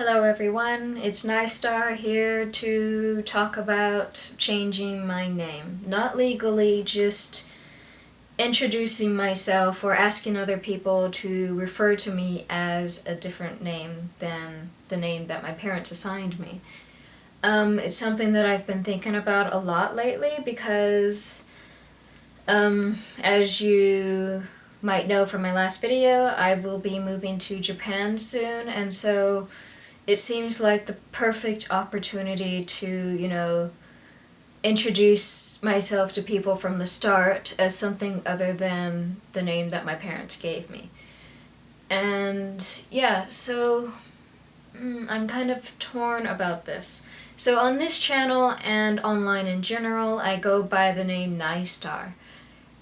Hello everyone, it's Nystar here to talk about changing my name. Not legally, just introducing myself or asking other people to refer to me as a different name than the name that my parents assigned me. It's something that I've been thinking about a lot lately because, as you might know from my last video, I will be moving to Japan soon, and so it seems like the perfect opportunity to, introduce myself to people from the start as something other than the name that my parents gave me. And yeah, so I'm kind of torn about this. So on this channel and online in general, I go by the name Nystar.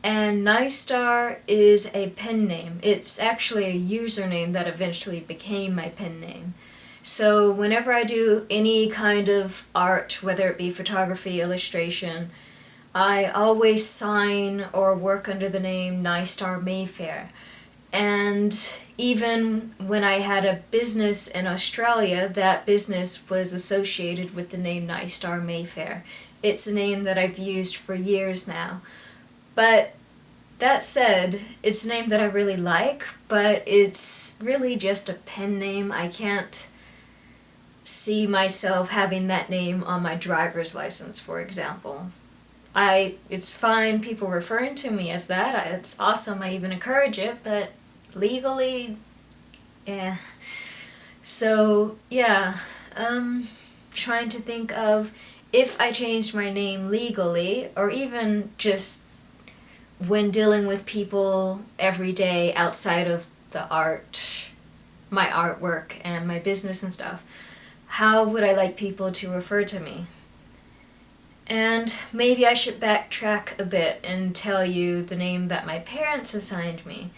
And Nystar is a pen name. It's actually a username that eventually became my pen name. So whenever I do any kind of art, whether it be photography, illustration, I always sign or work under the name Nystar Mayfair. And even when I had a business in Australia, that business was associated with the name Nystar Mayfair. It's a name that I've used for years now. But that said, it's a name that I really like, but it's really just a pen name. I can't see myself having that name on my driver's license, for example. It's fine people referring to me as that. It's awesome. I even encourage it, but legally, eh. So, yeah, trying to think of if I changed my name legally, or even just when dealing with people every day outside of the art, my artwork and my business and stuff, how would I like people to refer to me? And maybe I should backtrack a bit and tell you the name that my parents assigned me.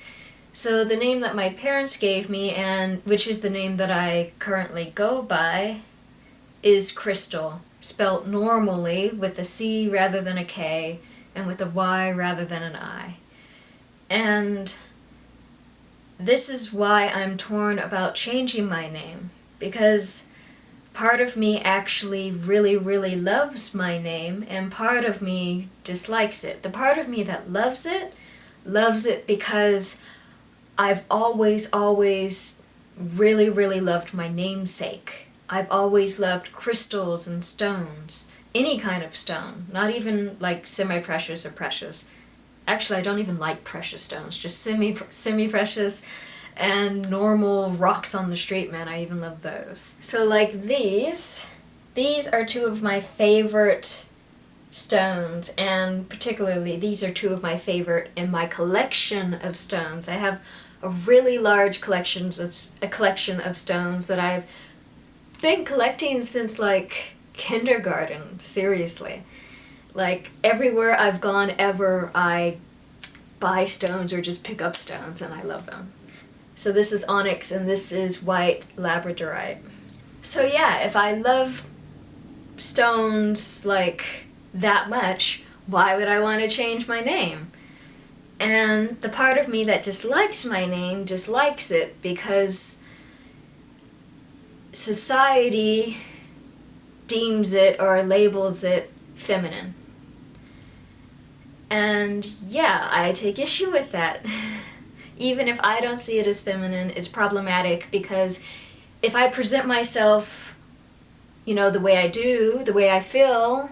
So the name that my parents gave me, and which is the name that I currently go by, is Crystal, spelt normally with a C rather than a K, and with a Y rather than an I. And this is why I'm torn about changing my name, because part of me actually really, really loves my name, and part of me dislikes it. The part of me that loves it because I've always really, really loved my namesake. I've always loved crystals and stones. Any kind of stone, not even like semi-precious or precious. Actually, I don't even like precious stones, just semi-precious and normal rocks on the street, man. I even love those. So like these are two of my favorite stones, and particularly these are two of my favorite in my collection of stones. I have a really large collection of stones that I've been collecting since like kindergarten, seriously. Like everywhere I've gone ever, I buy stones or just pick up stones, and I love them. So this is Onyx, and this is white labradorite. So yeah, if I love stones like that much, why would I want to change my name? And the part of me that dislikes my name dislikes it because society deems it or labels it feminine. And yeah, I take issue with that. Even if I don't see it as feminine, it's problematic because if I present myself, the way I do, the way I feel,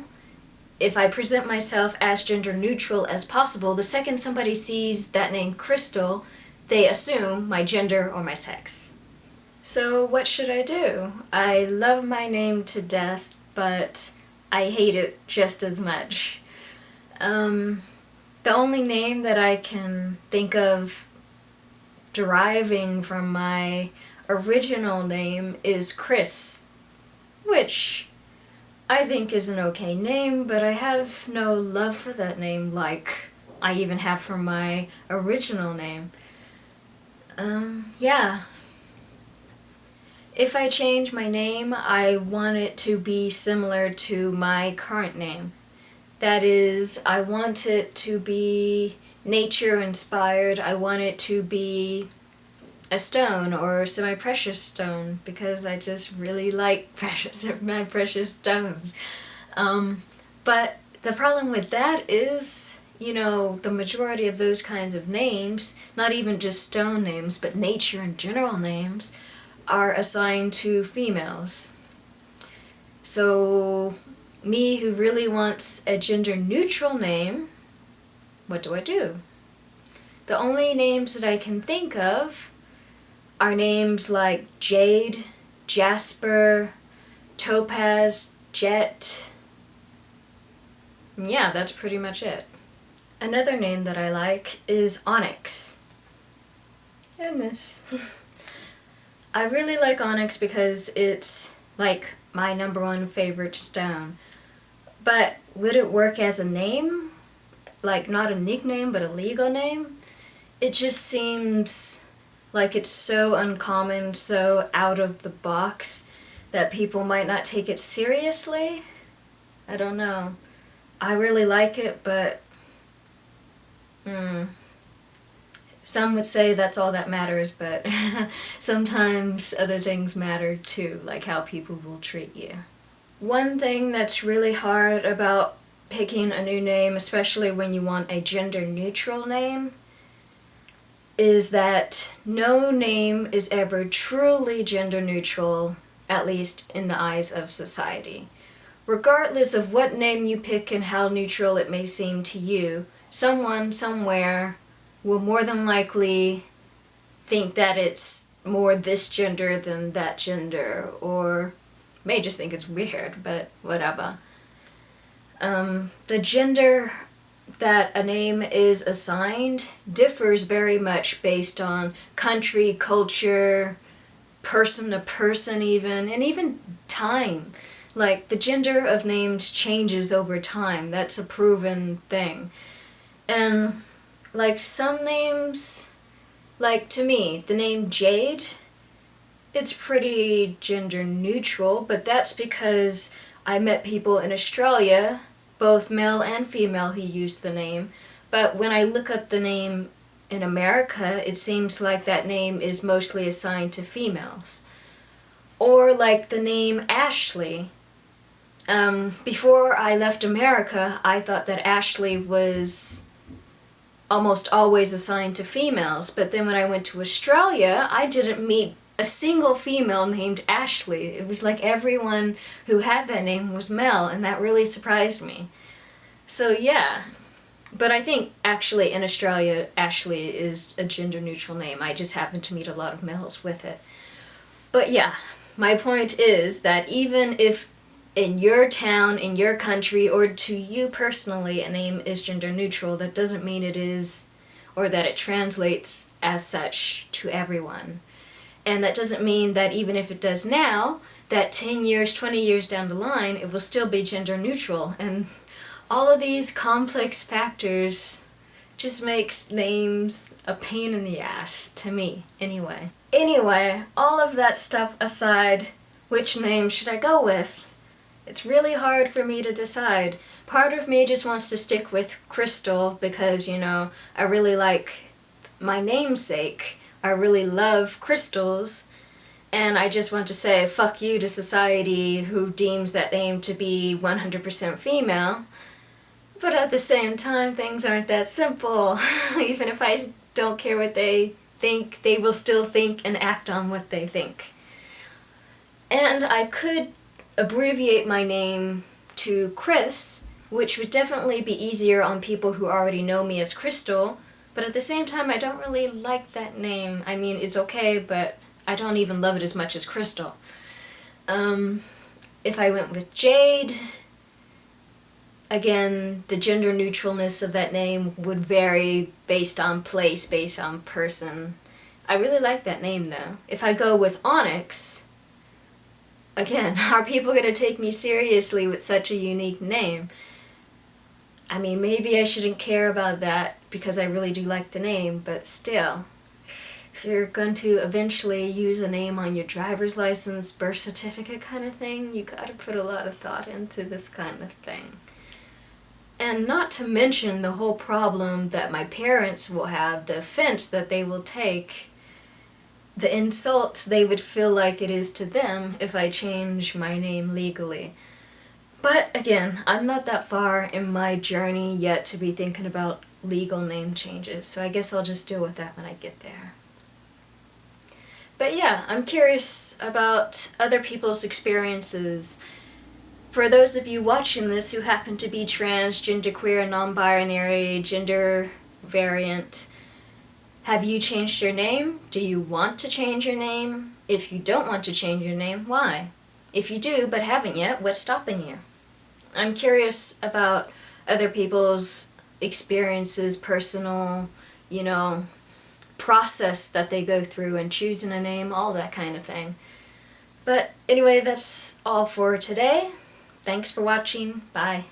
if I present myself as gender neutral as possible, the second somebody sees that name Crystal, they assume my gender or my sex. So what should I do? I love my name to death, but I hate it just as much. The only name that I can think of deriving from my original name is Chris, which I think is an okay name, but I have no love for that name like I even have for my original name. Yeah. If I change my name, I want it to be similar to my current name. That is, I want it to be nature-inspired. I want it to be a stone or semi-precious stone because I just really like precious stones. But the problem with that is, the majority of those kinds of names, not even just stone names, but nature and general names, are assigned to females. So, me who really wants a gender-neutral name, what do? The only names that I can think of are names like Jade, Jasper, Topaz, Jet. Yeah, that's pretty much it. Another name that I like is Onyx. Goodness. I really like Onyx because it's like my number one favorite stone. But would it work as a name? Like not a nickname, but a legal name? It just seems like it's so uncommon, so out of the box, that people might not take it seriously. I don't know. I really like it, but some would say that's all that matters, but sometimes other things matter too, like how people will treat you. One thing that's really hard about picking a new name, especially when you want a gender-neutral name, is that no name is ever truly gender-neutral, at least in the eyes of society. Regardless of what name you pick and how neutral it may seem to you, someone somewhere will more than likely think that it's more this gender than that gender, or may just think it's weird, but whatever. The gender that a name is assigned differs very much based on country, culture, person to person even, and even time. Like, the gender of names changes over time. That's a proven thing. And, like, some names, like, to me, the name Jade, it's pretty gender neutral, but that's because I met people in Australia, both male and female, who used the name. But when I look up the name in America, it seems like that name is mostly assigned to females. Or like the name Ashley. Before I left America, I thought that Ashley was almost always assigned to females, but then when I went to Australia, I didn't meet a single female named Ashley. It was like everyone who had that name was male, and that really surprised me. So yeah, but I think actually in Australia, Ashley is a gender-neutral name. I just happen to meet a lot of males with it. But yeah, my point is that even if in your town, in your country, or to you personally, a name is gender neutral, that doesn't mean it is, or that it translates as such to everyone. And that doesn't mean that even if it does now, that 10 years, 20 years down the line, it will still be gender neutral. And all of these complex factors just makes names a pain in the ass, to me, anyway. Anyway, all of that stuff aside, which name should I go with? It's really hard for me to decide. Part of me just wants to stick with Crystal because, I really like my namesake. I really love crystals. And I just want to say fuck you to society who deems that name to be 100% female. But at the same time, things aren't that simple. Even if I don't care what they think, they will still think and act on what they think. And I could abbreviate my name to Chris, which would definitely be easier on people who already know me as Crystal, but at the same time I don't really like that name. I mean, it's okay, but I don't even love it as much as Crystal. If I went with Jade, again, the gender neutralness of that name would vary based on place, based on person. I really like that name though. If I go with Onyx, again, are people going to take me seriously with such a unique name? I mean, maybe I shouldn't care about that because I really do like the name, but still, if you're going to eventually use a name on your driver's license, birth certificate kind of thing, you gotta put a lot of thought into this kind of thing. And not to mention the whole problem that my parents will have, the offense that they will take the insult they would feel like it is to them if I change my name legally. But again, I'm not that far in my journey yet to be thinking about legal name changes, so I guess I'll just deal with that when I get there. But yeah, I'm curious about other people's experiences. For those of you watching this who happen to be trans, genderqueer, non-binary, gender variant, have you changed your name? Do you want to change your name? If you don't want to change your name, why? If you do but haven't yet, what's stopping you? I'm curious about other people's experiences, personal, process that they go through in choosing a name, all that kind of thing. But anyway, that's all for today. Thanks for watching. Bye.